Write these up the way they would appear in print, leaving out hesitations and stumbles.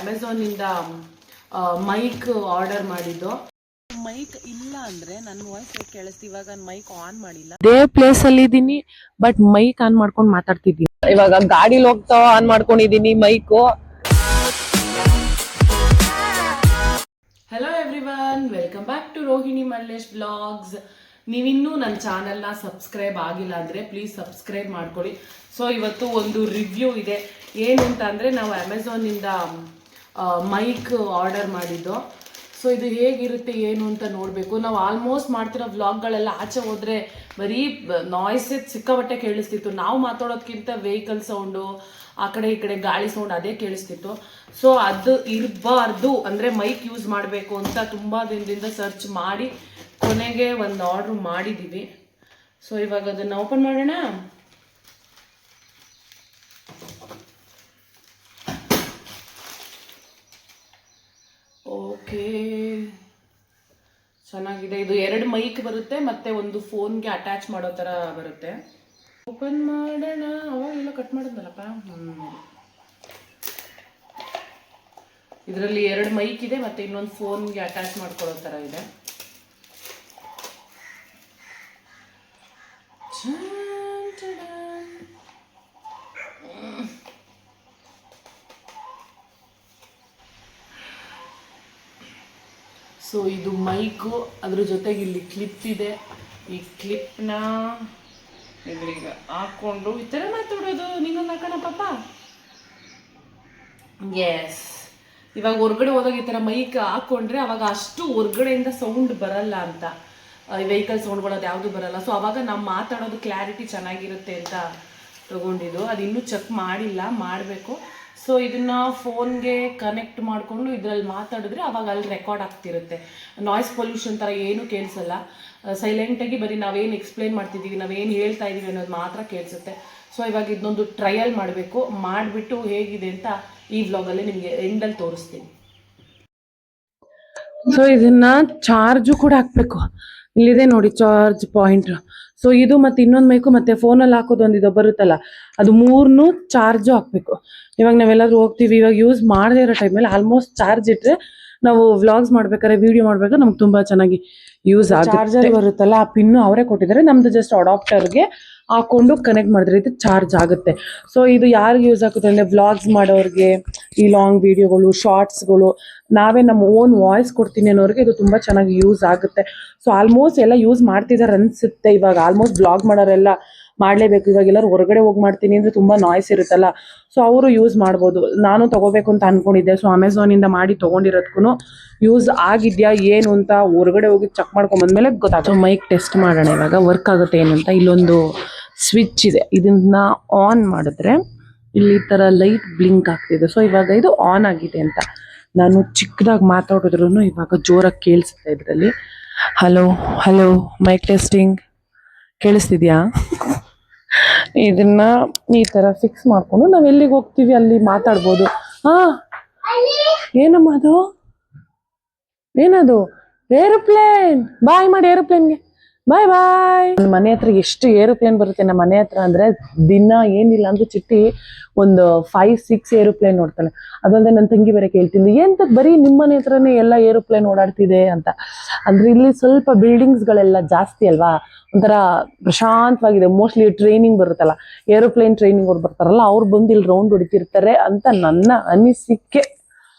Amazon ಇಂದ mic order ಮಾಡಿದ್ದು. Mic ಇಲ್ಲ ಅಂದ್ರೆ ನನ್ನ ವಾಯ್ಸ್ ಹೇಗೆ ಕೇಳಿಸ್ತಿ? ಇವಾಗ ಮೈಕ್ ಆನ್ ಮಾಡಿಲ್ಲ, ಅದೇ ಪ್ಲೇಸ್ ಅಲ್ಲಿ ಇದೀನಿ, ಬಟ್ ಮೈಕ್ ಆನ್ ಮಾಡ್ಕೊಂಡು ಮಾತಾಡ್ತಿದ್ದೀನಿ. ಇವಾಗ ಗಾಡಿಲಿ ಹೋಗ್ತಾ ಆನ್ ಮಾಡ್ಕೊಂಡಿದೀನಿ mic. Hello everyone, welcome back to Rohini Mallesh blogs. ನೀವಿನ್ನೂ ನನ್ನ ಚಾನಲ್ನ ಸಬ್ಸ್ಕ್ರೈಬ್ ಆಗಿಲ್ಲ ಅಂದರೆ ಪ್ಲೀಸ್ ಸಬ್ಸ್ಕ್ರೈಬ್ ಮಾಡ್ಕೊಳ್ಳಿ. ಸೊ ಇವತ್ತು ಒಂದು ರಿವ್ಯೂ ಇದೆ. ಏನು ಅಂತ ಅಂದರೆ ನಾವು ಅಮೆಝಾನಿಂದ ಮೈಕ್ ಆರ್ಡರ್ ಮಾಡಿದ್ದು. ಸೊ ಇದು ಹೇಗಿರುತ್ತೆ ಏನು ಅಂತ ನೋಡಬೇಕು. ನಾವು ಆಲ್ಮೋಸ್ಟ್ ಮಾಡ್ತಿರೋ ವ್ಲಾಗ್ಗಳೆಲ್ಲ ಆಚೆ ಹೋದರೆ ಬರೀ ನಾಯ್ಸೇ ಸಿಕ್ಕಾಪಟ್ಟೆ ಕೇಳಿಸ್ತಿತ್ತು. ನಾವು ಮಾತಾಡೋದಕ್ಕಿಂತ ವೆಹಿಕಲ್ ಸೌಂಡು, ಆ ಕಡೆ ಈ ಕಡೆ ಗಾಳಿ ಸೌಂಡ್ ಅದೇ ಕೇಳಿಸ್ತಿತ್ತು. ಸೊ ಅದು ಇರಬಾರ್ದು ಅಂದರೆ ಮೈಕ್ ಯೂಸ್ ಮಾಡಬೇಕು ಅಂತ ತುಂಬ ದಿನದಿಂದ ಸರ್ಚ್ ಮಾಡಿ ಕೊನೆಗೆ ಒಂದು ಆರ್ಡ್ರ್ ಮಾಡಿದ್ದೀವಿ. ಸೊ ಇವಾಗ ಅದನ್ನು ಓಪನ್ ಮಾಡೋಣ. ಓಕೆ, ಚೆನ್ನಾಗಿದೆ. ಇದು 2 ಮೈಕ್ ಬರುತ್ತೆ ಮತ್ತೆ ಒಂದು ಫೋನ್ಗೆ ಅಟ್ಯಾಚ್ ಮಾಡೋ ಥರ ಬರುತ್ತೆ. ಓಪನ್ ಮಾಡೋಣ. ಅವಾಗೆಲ್ಲ ಕಟ್ ಮಾಡಿದ್ನಲ್ಲಪ್ಪ. ಇದರಲ್ಲಿ 2 ಮೈಕ್ ಇದೆ ಮತ್ತೆ ಇನ್ನೊಂದು ಫೋನ್ಗೆ ಅಟ್ಯಾಚ್ ಮಾಡ್ಕೊಳ್ಳೋ ಥರ ಇದೆ. ಸೊ ಇದು ಮೈಕು, ಅದ್ರ ಜೊತೆಗೆ ಇಲ್ಲಿ ಕ್ಲಿಪ್ ಇದೆ. ಈ ಕ್ಲಿಪ್ನ ಇದ್ರಿಗೆ ಹಾಕ್ಕೊಂಡು ಈ ಥರ ಮಾತಾಡೋದು. ನೀನೊಂದು ಹಾಕೋಣ ಪಾಪ. ಎಸ್, ಇವಾಗ ಹೊರ್ಗಡೆ ಹೋದಾಗ ಈ ಥರ ಮೈಕ್ ಹಾಕ್ಕೊಂಡ್ರೆ ಅವಾಗ ಅಷ್ಟು ಹೊರ್ಗಡೆಯಿಂದ ಸೌಂಡ್ ಬರಲ್ಲ ಅಂತ, ವೆಹಿಕಲ್ ಸೌಂಡ್ಗಳದ್ದು ಯಾವುದು ಬರಲ್ಲ. ಸೊ ಅವಾಗ ನಾವು ಮಾತಾಡೋದು ಕ್ಲಾರಿಟಿ ಚೆನ್ನಾಗಿರುತ್ತೆ ಅಂತ ತಗೊಂಡಿದ್ದು. ಅದು ಇನ್ನೂ ಚೆಕ್ ಮಾಡಿಲ್ಲ, ಮಾಡಬೇಕು. ಸೊ ಇದನ್ನು ಫೋನ್ಗೆ ಕನೆಕ್ಟ್ ಮಾಡಿಕೊಂಡು ಇದರಲ್ಲಿ ಮಾತಾಡಿದ್ರೆ ಅವಾಗ ಅಲ್ಲಿ ರೆಕಾರ್ಡ್ ಆಗ್ತಿರುತ್ತೆ. ನಾಯ್ಸ್ ಪೊಲ್ಯೂಷನ್ ಥರ ಏನೂ ಕೇಳಿಸಲ್ಲ. ಸೈಲೆಂಟಾಗಿ ಬರೀ ನಾವೇನು ಎಕ್ಸ್ಪ್ಲೇನ್ ಮಾಡ್ತಿದ್ದೀವಿ, ನಾವೇನು ಹೇಳ್ತಾ ಇದ್ದೀವಿ ಅನ್ನೋದು ಮಾತ್ರ ಕೇಳಿಸುತ್ತೆ. ಸೊ ಇವಾಗ ಇದನ್ನೊಂದು ಟ್ರಯಲ್ ಮಾಡಬೇಕು. ಮಾಡಿಬಿಟ್ಟು ಹೇಗಿದೆ ಅಂತ ಈ ವ್ಲಾಗಲ್ಲಿ ನಿಮಗೆ ಎಂಡಲ್ಲಿ ತೋರಿಸ್ತೀನಿ. ಸೊ ಇದನ್ನು ಚಾರ್ಜು ಕೂಡ ಹಾಕಬೇಕು. ಇಲ್ಲಿದೆ ನೋಡಿ ಚಾರ್ಜ್ ಪಾಯಿಂಟ್. ಸೊ ಇದು ಮತ್ತೆ ಇನ್ನೊಂದು ಮೈಕು ಮತ್ತೆ ಫೋನಲ್ಲಿ ಹಾಕೋದು ಒಂದಿದು ಬರುತ್ತಲ್ಲ, ಅದು 3 ಚಾರ್ಜು ಹಾಕಬೇಕು. ಇವಾಗ ನಾವೆಲ್ಲಾದ್ರೂ ಹೋಗ್ತೀವಿ, ಇವಾಗ ಯೂಸ್ ಮಾಡದೇ ಇರೋ ಟೈಮಲ್ಲಿ ಆಲ್ಮೋಸ್ಟ್ ಚಾರ್ಜ್ ಇಟ್ಟರೆ ನಾವು ವ್ಲಾಗ್ಸ್ ಮಾಡ್ಬೇಕಾದ್ರೆ, ವಿಡಿಯೋ ಮಾಡ್ಬೇಕಾದ್ರೆ ನಮ್ಗೆ ತುಂಬ ಚೆನ್ನಾಗಿ ಯೂಸ್ ಆಗುತ್ತೆ. ಚಾರ್ಜರ್ ಬರುತ್ತಲ್ಲ, ಆ ಪಿನ್ನು ಅವರೇ ಕೊಟ್ಟಿದ್ದಾರೆ. ನಮ್ದು ಜಸ್ಟ್ ಅಡಾಪ್ಟರ್ಗೆ ಹಾಕೊಂಡು ಕನೆಕ್ಟ್ ಮಾಡಿದ್ರೆ ಇದು ಚಾರ್ಜ್ ಆಗುತ್ತೆ. ಸೊ ಇದು ಯಾರಿಗೆ ಯೂಸ್ ಆಗುತ್ತೆ ಅಂದರೆ ವ್ಲಾಗ್ಸ್ ಮಾಡೋರಿಗೆ, ಈ ಲಾಂಗ್ ವಿಡಿಯೋಗಳು, ಶಾರ್ಟ್ಸ್ಗಳು, ನಾವೇ ನಮ್ಮ ಓನ್ ವಾಯ್ಸ್ ಕೊಡ್ತೀನಿ ಅನ್ನೋರಿಗೆ ಇದು ತುಂಬ ಚೆನ್ನಾಗಿ ಯೂಸ್ ಆಗುತ್ತೆ. ಸೊ ಆಲ್ಮೋಸ್ಟ್ ಎಲ್ಲ ಯೂಸ್ ಮಾಡ್ತಿದ್ದಾರೆ ಅನಿಸುತ್ತೆ. ಇವಾಗ ಆಲ್ಮೋಸ್ಟ್ ವ್ಲಾಗ್ ಮಾಡೋರೆಲ್ಲ ಮಾಡಲೇಬೇಕು. ಇವಾಗ ಎಲ್ಲರೂ ಹೊರಗಡೆ ಹೋಗಿ ಮಾಡ್ತೀನಿ ಅಂದರೆ ತುಂಬ ನಾಯ್ಸ್ ಇರುತ್ತಲ್ಲ, ಸೊ ಅವರು ಯೂಸ್ ಮಾಡ್ಬೋದು. ನಾನು ತೊಗೋಬೇಕು ಅಂತ ಅಂದ್ಕೊಂಡಿದ್ದೆ. ಸೊ ಅಮೆಝಾನಿಂದ ಮಾಡಿ ತೊಗೊಂಡಿರೋದಕ್ಕೂ ಯೂಸ್ ಆಗಿದೆಯಾ ಏನು ಅಂತ ಹೊರಗಡೆ ಹೋಗಿ ಚೆಕ್ ಮಾಡ್ಕೊಂಬಂದ್ಮೇಲೆ ಗೊತ್ತಾಗುತ್ತೆ. ಮೈಕ್ ಟೆಸ್ಟ್ ಮಾಡೋಣ ಇವಾಗ ವರ್ಕ್ ಆಗುತ್ತೆ ಏನು ಅಂತ. ಇಲ್ಲೊಂದು ಸ್ವಿಚ್ ಇದೆ, ಇದನ್ನ ಆನ್ ಮಾಡಿದ್ರೆ ಇಲ್ಲಿ ಥರ ಲೈಟ್ ಬ್ಲಿಂಕ್ ಆಗ್ತಿದೆ. ಸೊ ಇವಾಗ ಇದು ಆನ್ ಆಗಿದೆ ಅಂತ. ನಾನು ಚಿಕ್ಕದಾಗಿ ಮಾತಾಡಿದ್ರು ಇವಾಗ ಜೋರಾಗಿ ಕೇಳಿಸುತ್ತೆ ಇದರಲ್ಲಿ. ಹಲೋ ಹಲೋ, ಮೈಕ್ ಟೆಸ್ಟಿಂಗ್, ಕೇಳಿಸ್ತಿದ್ಯಾ? ಇದನ್ನ ಈ ಥರ ಫಿಕ್ಸ್ ಮಾಡಿಕೊಂಡು ನಾವು ಎಲ್ಲಿಗೆ ಹೋಗ್ತೀವಿ ಅಲ್ಲಿ ಮಾತಾಡ್ಬೋದು. ಏನಮ್ಮ ಅದು? ಏನದು? ಏರೋಪ್ಲೇನ್. ಬಾಯ್ ಮಾಡಿ ಏರೋಪ್ಲೇನ್ಗೆ. ಬಾಯ್ ಬಾಯ್. ನನ್ನ ಮನೆ ಹತ್ರ ಎಷ್ಟು ಏರೋಪ್ಲೇನ್ ಬರುತ್ತೆ ನಮ್ಮ ಮನೆ ಹತ್ರ ಅಂದರೆ, ದಿನ ಏನಿಲ್ಲ ಅಂದ್ರೆ ಚಿಟ್ಟಿ ಒಂದು 5-6 ಏರೋಪ್ಲೇನ್ ನೋಡ್ತಾನೆ. ಅದಲ್ಲದೆ ನನ್ನ ತಂಗಿ ಬೇರೆ ಕೇಳ್ತೀನಿ, ಏನ್ ಬರೀ ನಿಮ್ಮ ಮನೆ ಹತ್ರನೇ ಎಲ್ಲ ಏರೋಪ್ಲೇನ್ ಓಡಾಡ್ತಿದೆ ಅಂತ. ಅಂದರೆ ಇಲ್ಲಿ ಸ್ವಲ್ಪ ಬಿಲ್ಡಿಂಗ್ಸ್ಗಳೆಲ್ಲ ಜಾಸ್ತಿ ಅಲ್ವಾ, ಒಂಥರ ಪ್ರಶಾಂತವಾಗಿದೆ. ಮೋಸ್ಟ್ಲಿ ಟ್ರೈನಿಂಗ್ ಬರುತ್ತಲ್ಲ, ಏರೋಪ್ಲೇನ್ ಟ್ರೈನಿಂಗ್ ಅವ್ರು ಬರ್ತಾರಲ್ಲ, ಅವ್ರು ಬಂದು ಇಲ್ಲಿ ರೌಂಡ್ ಹೊಡಿತಿರ್ತಾರೆ ಅಂತ ನನ್ನ ಅನಿಸಿಕೆ.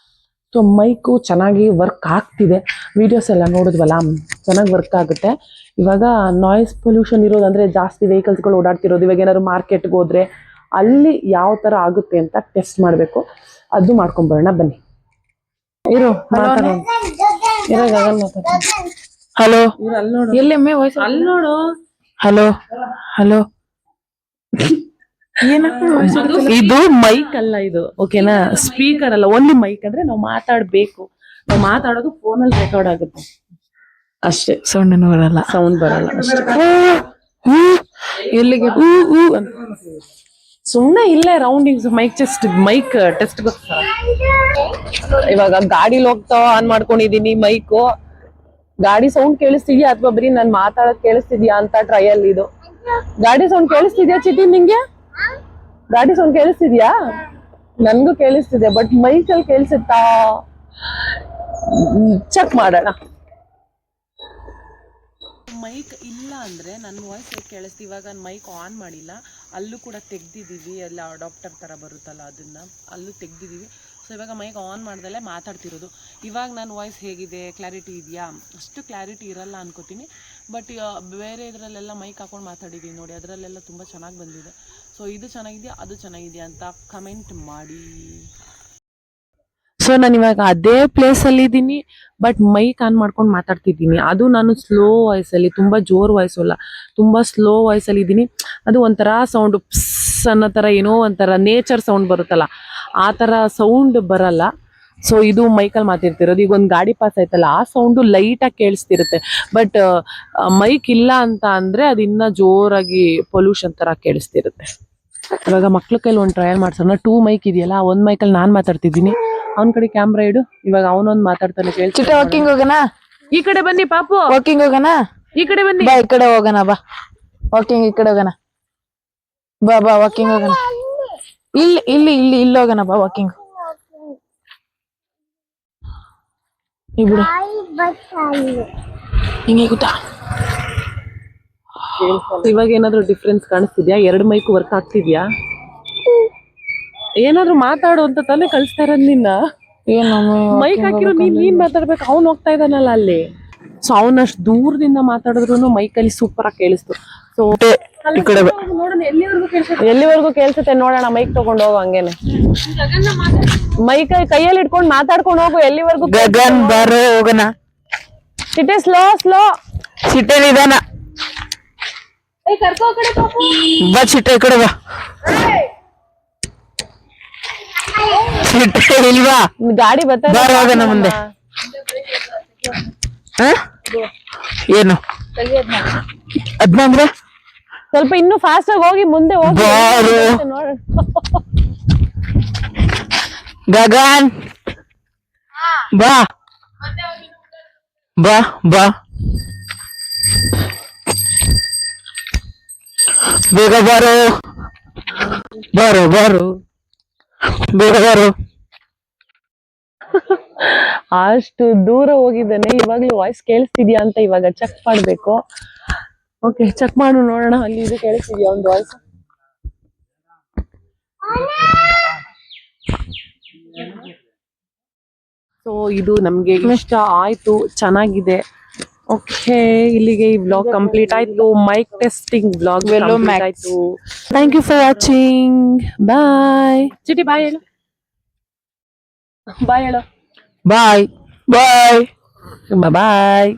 ಸೊ ಮೈಕು ಚೆನ್ನಾಗಿ ವರ್ಕ್ ಆಗ್ತಿದೆ. ವಿಡಿಯೋಸ್ ಎಲ್ಲ ನೋಡಿದ್ವಲ್ಲ, ಚೆನ್ನಾಗಿ ವರ್ಕ್ ಆಗುತ್ತೆ. ಇವಾಗ ನಾಯ್ಸ್ ಪೊಲ್ಯೂಷನ್ ಇರೋದು ಅಂದರೆ ಜಾಸ್ತಿ ವೆಹಿಕಲ್ಸ್ಗಳು ಓಡಾಡ್ತಿರೋದು. ಇವಾಗ ಏನಾದ್ರು ಮಾರ್ಕೆಟ್ಗೆ ಹೋದ್ರೆ ಅಲ್ಲಿ ಯಾವ ಥರ ಆಗುತ್ತೆ ಅಂತ ಟೆಸ್ಟ್ ಮಾಡಬೇಕು. ಅದು ಮಾಡ್ಕೊಂಬರೋಣ ಬನ್ನಿ. ಇರೋ ಮಾತಾಡೋಣ. ಹಲೋ, ಎಲ್ಲೆಮ್ಮೆ ವಾಯ್ಸ್ ಅಲ್ಲಿ ನೋಡು. Hello hello. ಇದು ಮೈಕ್ ಅಲ್ಲ, ಇದು ಓಕೆನಾ, ಸ್ಪೀಕರ್ ಅಲ್ಲ, ಓನ್ಲಿ ಮೈಕ್. ಅಂದ್ರೆ ನಾವು ಮಾತಾಡ್ಬೇಕು, ನಾವು ಮಾತಾಡೋದು ಫೋನಲ್ಲಿ ರೆಕಾರ್ಡ್ ಆಗುತ್ತೆ ಅಷ್ಟೇ. ಸೌಂಡ್ ಬರಲ್ಲ, ಸೌಂಡ್ ಬರಲ್ಲ ಅಷ್ಟೇ. ಎಲ್ಲಿಗೆ ಸುಮ್ಮನೆ ಇಲ್ಲೇ ರೌಂಡಿಂಗ್ಸ್, ಮೈಕ್ ಟೆಸ್ಟ್. ಇವಾಗ ಗಾಡಿಲಿ ಹೋಗ್ತಾ ಆನ್ ಮಾಡ್ಕೊಂಡಿದೀನಿ ಮೈಕು. ಗಾಡಿ ಸೌಂಡ್ ಕೇಳಿಸ್ತಿದ್ಯಾ ಅಥವಾ ಬರೀ ನಾನು ಮಾತಾಡೋದು ಕೇಳಿಸ್ತಿದ್ಯಾ ಅಂತ ಟ್ರಯಲ್ ಇದು. ಗಾಡಿ ಸೌಂಡ್ ಕೇಳಿಸ್ತಿದ್ಯಾ ಚಿಟಿ? ನಿಂಗೆ ಗಾಡಿ ಸೌಂಡ್ ಕೇಳಿಸ್ತಿದ್ಯಾ? ನನ್ಗೂ ಕೇಳಿಸ್ತಿದೆ ಬಟ್ ಮೈಕಲ್ಲಿ ಕೇಳಿಸುತ್ತಾ ಚೆಕ್ ಮಾಡೋಣ. ಮೈಕ್ ಇಲ್ಲ ಅಂದ್ರೆ ನನ್ನ ವಾಯ್ಸ್ ಹೇಗೆ ಕೇಳಿಸ್ತು. ಇವಾಗ ಮೈಕ್ ಆನ್ ಮಾಡಿಲ್ಲ, ಅಲ್ಲೂ ಕೂಡ ತೆಗ್ದಿದ್ದೀವಿ, ಎಲ್ಲ ಅಡಾಪ್ಟರ್ ಥರ ಬರುತ್ತಲ್ಲ ಅದನ್ನು ಅಲ್ಲೂ ತೆಗ್ದಿದ್ದೀವಿ. ಸೊ ಇವಾಗ ಮೈಕ್ ಆನ್ ಮಾಡ್ದಲ್ಲೇ ಮಾತಾಡ್ತಿರೋದು. ಇವಾಗ ನನ್ನ ವಾಯ್ಸ್ ಹೇಗಿದೆ, ಕ್ಲಾರಿಟಿ ಇದೆಯಾ? ಅಷ್ಟು ಕ್ಲಾರಿಟಿ ಇರಲ್ಲ ಅನ್ಕೋತೀನಿ, ಬಟ್ ಬೇರೆ ಇದರಲ್ಲೆಲ್ಲ ಮೈಕ್ ಹಾಕೊಂಡು ಮಾತಾಡಿದ್ದೀನಿ ನೋಡಿ, ಅದರಲ್ಲೆಲ್ಲ ತುಂಬ ಚೆನ್ನಾಗಿ ಬಂದಿದೆ. ಸೊ ಇದು ಚೆನ್ನಾಗಿದೆಯಾ ಅದು ಚೆನ್ನಾಗಿದೆಯಾ ಅಂತ ಕಮೆಂಟ್ ಮಾಡಿ. ಸೊ ನಾನು ಇವಾಗ ಅದೇ ಪ್ಲೇಸಲ್ಲಿ ಇದ್ದೀನಿ, ಬಟ್ ಮೈಕ್ ಆನ್ ಮಾಡ್ಕೊಂಡು ಮಾತಾಡ್ತಿದ್ದೀನಿ. ಅದು ನಾನು ಸ್ಲೋ ವಾಯ್ಸಲ್ಲಿ, ತುಂಬ ಜೋರು ವಾಯ್ಸು ಅಲ್ಲ, ತುಂಬ ಸ್ಲೋ ವಾಯ್ಸಲ್ಲಿ ಇದ್ದೀನಿ. ಅದು ಒಂಥರ ಸೌಂಡು ಪ್ಸ್ ಅನ್ನೋ ಥರ, ಏನೋ ಒಂಥರ ನೇಚರ್ ಸೌಂಡ್ ಬರುತ್ತಲ್ಲ ಆ ಥರ ಸೌಂಡ್ ಬರಲ್ಲ. ಸೊ ಇದು ಮೈಕಲ್ಲಿ ಮಾತಾಡ್ತಿರೋದು. ಈಗ ಒಂದು ಗಾಡಿ ಪಾಸ್ ಆಯ್ತಲ್ಲ ಆ ಸೌಂಡು ಲೈಟಾಗಿ ಕೇಳಿಸ್ತಿರುತ್ತೆ, ಬಟ್ ಮೈಕ್ ಇಲ್ಲ ಅಂತ ಅಂದರೆ ಅದು ಇನ್ನೂ ಜೋರಾಗಿ ಪೊಲ್ಯೂಷನ್ ಥರ ಕೇಳಿಸ್ತಿರುತ್ತೆ. ಇವಾಗ ಮಕ್ಳ ಕೈಲಿ ಒಂದು ಟ್ರಯಲ್ ಮಾಡ್ಸೋಣ. 2 ಮೈಕ್ ಇದೆಯಲ್ಲ, ಒಂದು ಮೈಕಲ್ಲಿ ನಾನು ಮಾತಾಡ್ತಿದ್ದೀನಿ, ಅವನ ಕಡೆ ಕ್ಯಾಮ್ರಾ ಇಡು. ಇವಾಗ ಅವನೊಂದು ಮಾತಾಡ್ತಾನೆ, ಕೇಳ್ತಿದ್ದೆ. ವಾಕಿಂಗ್ ಹೋಗೋಣ, ಈ ಕಡೆ ಬನ್ನಿ ಪಾಪು, ವಾಕಿಂಗ್ ಹೋಗೋಣ, ಈ ಕಡೆ ಬನ್ನಿ. ಬಾ ಈ ಕಡೆ ಹೋಗೋಣ, ಬಾ ವಾಕಿಂಗ್ ಈ ಕಡೆ ಹೋಗೋಣ, ಬಾ ಬಾ ವಾಕಿಂಗ್ ಹೋಗೋಣ. ಇಲ್ಲಿ ಇಲ್ಲಿ ಇಲ್ಲಿ ಇಲ್ಲಿ ಹೋಗೋಣ, ಬಾ ವಾಕಿಂಗ್. ಬಿಡು ಹಿಂಗೆ ಗೊತ್ತಾ. ಇವಾಗ ಏನಾದ್ರು ಡಿಫ್ರೆನ್ಸ್ ಕಾಣಿಸ್ತಿದ್ಯಾ? 2 ಮೈಕ್ ವರ್ಕ್ ಆಗ್ತಿದ್ಯಾ? ಏನಾದ್ರು ಮಾತಾಡು ಅಂತ ತಾನೇ ಕಳಿಸ್ತಾ ಇರೋದು ನಿನ್ನ. ಮೈಕ್ ಹಾಕಿರೋ ನೀನ್ ಮಾತಾಡ್ಬೇಕು, ಅವ್ನು ಹೋಗ್ತಾ ಇದ್ದಾನಲ್ಲ ಅಲ್ಲಿ. ಸೊ ಅವನಷ್ಟು ದೂರದಿಂದ ಮಾತಾಡಿದ್ರು ಮೈಕಲ್ಲಿ ಸೂಪರ್ ಆಗಿ ಕೇಳಿಸ್ತು. ಸೊ ನೋಡೋಣ ಎಲ್ಲಿವರೆಗೂ ಕೇಳಿಸುತ್ತೆ ನೋಡೋಣ. ಮೈಕ್ ತಗೊಂಡು ಹೋಗು, ಹಂಗೇನೆ ಮೈಕ್ ಕೈಯಲ್ಲಿ ಇಟ್ಕೊಂಡು ಮಾತಾಡ್ಕೊಂಡು ಹೋಗು ಎಲ್ಲಿವರೆಗೂ. ಗಗನ್ ಬಾರೋ ಹೋಗೋಣ. ಸಿಟ್ಟೆ ಸ್ಲೋ ಸ್ಲೋ, ಸಿಟ್ಟೆ ನಿಧಾನ, ಬಾ ಸಿಟ್ಟೆ ಈ ಕಡೆ ಬಾ. ಸಿಟ್ಟೆ ಇಲ್ವಾ? ಗಾಡಿ ಬರ್ತಾ ಹೋಗೋಣ ಮುಂದೆ. ಏನು ಅದ್ನ ಅಂದ್ರೆ ಸ್ವಲ್ಪ ಇನ್ನು ಫಾಸ್ಟ್ ಆಗಿ ಹೋಗಿ, ಮುಂದೆ ಹೋಗಿ ನೋಡೋಣ. ಗಗನ್ ಬಾ ಬಾ ಬಾ, ಬೇಗ ಬಾರೋ ಬಾರೋ ಬಾರೋ, ಬೇಗ ಬಾರೋ. ಅಷ್ಟು ದೂರ ಹೋಗಿದ್ದಾನೆ. ಇವಾಗ್ಲೂ ವಾಯ್ಸ್ ಕೇಳಿಸ್ತಿದ್ಯಾ ಅಂತ ಇವಾಗ ಚೆಕ್ ಮಾಡ್ಬೇಕು. ಓಕೆ, ಚೆಕ್ ಮಾಡು ನೋಡೋಣ, ಅಲ್ಲಿ ಇದು ಕೇಳಿಸ್ತಿದ್ಯಾ ಒಂದು ವಾಯ್ಸ್. ಸೊ ಇದು ನಮ್ಗೆ ಇಷ್ಟ ಆಯ್ತು, ಚೆನ್ನಾಗಿದೆ. ಓಕೆ, ಇಲ್ಲಿಗೆ ಈ ವ್ಲಾಗ್ ಕಂಪ್ಲೀಟ್ ಆಯ್ತು. ಮೈಕ್ ಟೆಸ್ಟಿಂಗ್ ವ್ಲಾಗ್ ಆಯ್ತು. Thank you for watching. Bye ಚಿಟಿ, ಬಾಯ್ ಹೇಳು, ಬಾಯ್ ಹೇಳು, ಬಾಯ್ ಬಾಯ್ ಬಾಯ್.